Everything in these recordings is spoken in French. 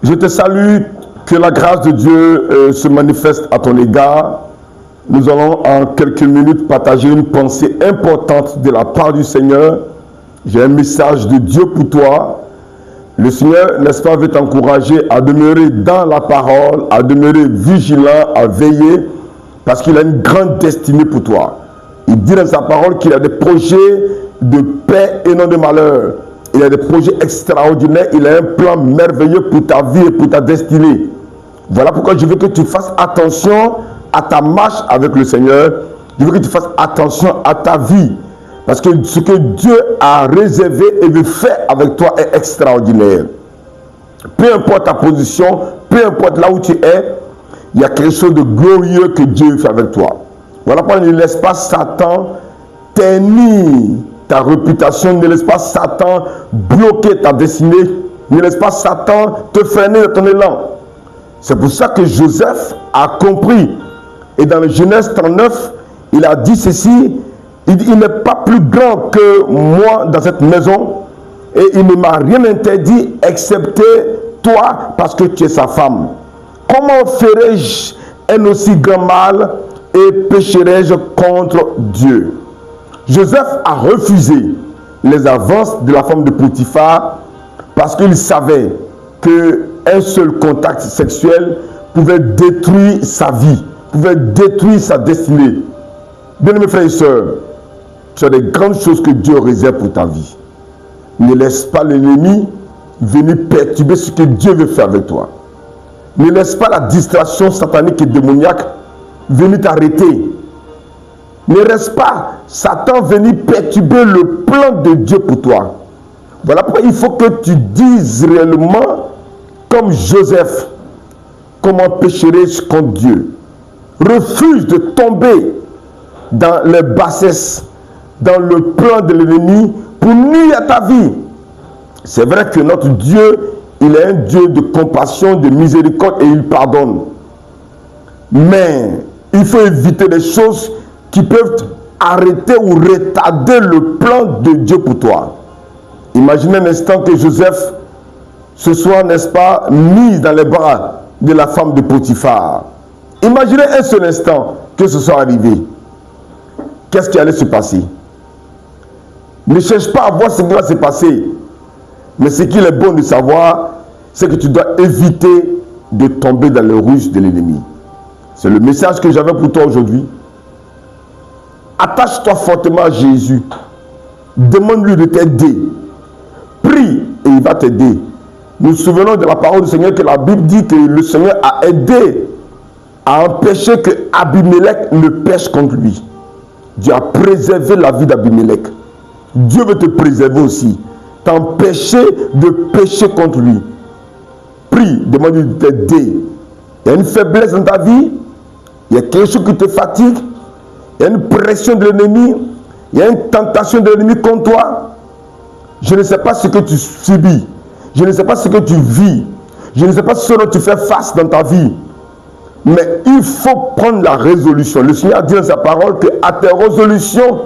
Je te salue, que la grâce de Dieu se manifeste à ton égard. Nous allons en quelques minutes partager une pensée importante de la part du Seigneur. J'ai un message de Dieu pour toi. Le Seigneur, n'est-ce pas, veut t'encourager à demeurer dans la parole, à demeurer vigilant, à veiller, parce qu'il a une grande destinée pour toi. Il dit dans sa parole qu'il a des projets de paix et non de malheur. Il a des projets extraordinaires, il a un plan merveilleux pour ta vie et pour ta destinée. Voilà pourquoi je veux que tu fasses attention à ta marche avec le Seigneur. Je veux que tu fasses attention à ta vie. Parce que ce que Dieu a réservé et veut faire avec toi est extraordinaire. Peu importe ta position, peu importe là où tu es, il y a quelque chose de glorieux que Dieu fait avec toi. Voilà pourquoi ne laisse pas Satan ternir ta réputation, ne laisse pas Satan bloquer ta destinée, ne laisse pas Satan te freiner de ton élan. C'est pour ça que Joseph a compris. Et dans le Genèse 39, il a dit ceci, il dit, il n'est pas plus grand que moi dans cette maison et il ne m'a rien interdit excepté toi parce que tu es sa femme. Comment ferais-je un aussi grand mal et pécherais-je contre Dieu? Joseph a refusé les avances de la femme de Potiphar parce qu'il savait qu'un seul contact sexuel pouvait détruire sa vie, pouvait détruire sa destinée. Bien-aimés frères et sœurs, tu as des grandes choses que Dieu réserve pour ta vie. Ne laisse pas l'ennemi venir perturber ce que Dieu veut faire avec toi. Ne laisse pas la distraction satanique et démoniaque venir t'arrêter. Ne laisse pas Satan venir perturber le plan de Dieu pour toi. Voilà pourquoi il faut que tu dises réellement, comme Joseph, comment pécherais-je contre Dieu? Refuse de tomber dans les bassesses, dans le plan de l'ennemi pour nuire à ta vie. C'est vrai que notre Dieu, il est un Dieu de compassion, de miséricorde et il pardonne. Mais il faut éviter des choses qui peuvent arrêter ou retarder le plan de Dieu pour toi. Imaginez un instant que Joseph se soit, n'est-ce pas, mis dans les bras de la femme de Potiphar. Imaginez un seul instant que ce soit arrivé. Qu'est-ce qui allait se passer? Ne cherche pas à voir ce qui va se passer. Mais ce qu'il est bon de savoir, c'est que tu dois éviter de tomber dans le ruse de l'ennemi. C'est le message que j'avais pour toi aujourd'hui. Attache-toi fortement à Jésus. Demande-lui de t'aider. Prie et il va t'aider. Nous nous souvenons de la parole du Seigneur que la Bible dit que le Seigneur a aidé à empêcher que Abimelech ne pêche contre lui. Dieu a préservé la vie d'Abimelech. Dieu veut te préserver aussi. T'empêcher de pécher contre lui. Prie, demande-lui de t'aider. Il y a une faiblesse dans ta vie. Il y a quelque chose qui te fatigue. Il y a une pression de l'ennemi. Il y a une tentation de l'ennemi contre toi. Je ne sais pas ce que tu subis. Je ne sais pas ce que tu vis. Je ne sais pas ce dont tu fais face dans ta vie. Mais il faut prendre la résolution. Le Seigneur a dit dans sa parole qu'à tes résolutions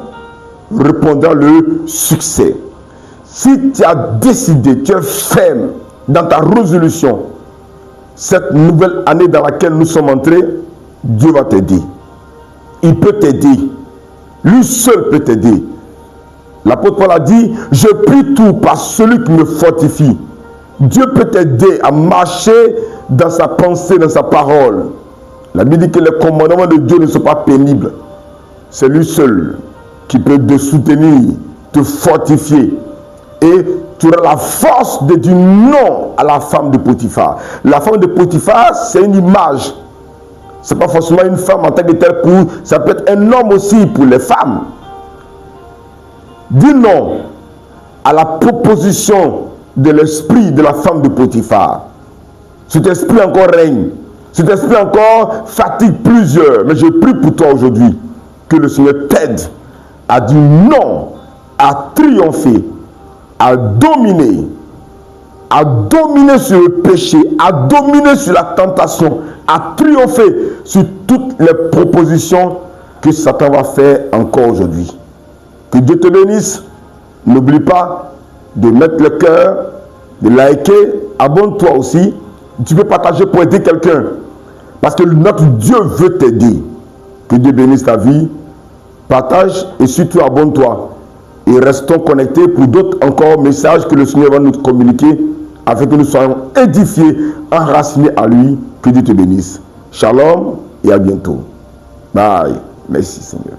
répondra le succès. Si tu as décidé, tu es ferme dans ta résolution, cette nouvelle année dans laquelle nous sommes entrés, Dieu va t'aider. Il peut t'aider. Lui seul peut t'aider. L'apôtre Paul a dit, je prie tout par celui qui me fortifie. Dieu peut t'aider à marcher dans sa pensée, dans sa parole. La Bible dit que les commandements de Dieu ne sont pas pénibles. C'est lui seul qui peut te soutenir, te fortifier. Et tu auras la force de dire non à la femme de Potiphar. La femme de Potiphar, c'est une image. Ce n'est pas forcément une femme en tant que telle. Ça peut être un homme aussi pour les femmes. Dis non à la proposition de l'esprit de la femme de Potiphar. Cet esprit encore règne. Cet esprit encore fatigue plusieurs. Mais je prie pour toi aujourd'hui que le Seigneur t'aide à dire non, à triompher, à dominer sur le péché, à dominer sur la tentation, à triompher sur toutes les propositions que Satan va faire encore aujourd'hui. Que Dieu te bénisse. N'oublie pas de mettre le cœur, de liker, abonne-toi aussi, tu peux partager pour aider quelqu'un. Parce que notre Dieu veut t'aider. Que Dieu bénisse ta vie. Partage et surtout abonne-toi. Et restons connectés pour d'autres encore messages que le Seigneur va nous communiquer afin que nous soyons édifiés, enracinés à lui. Que Dieu te bénisse. Shalom et à bientôt. Bye. Merci Seigneur.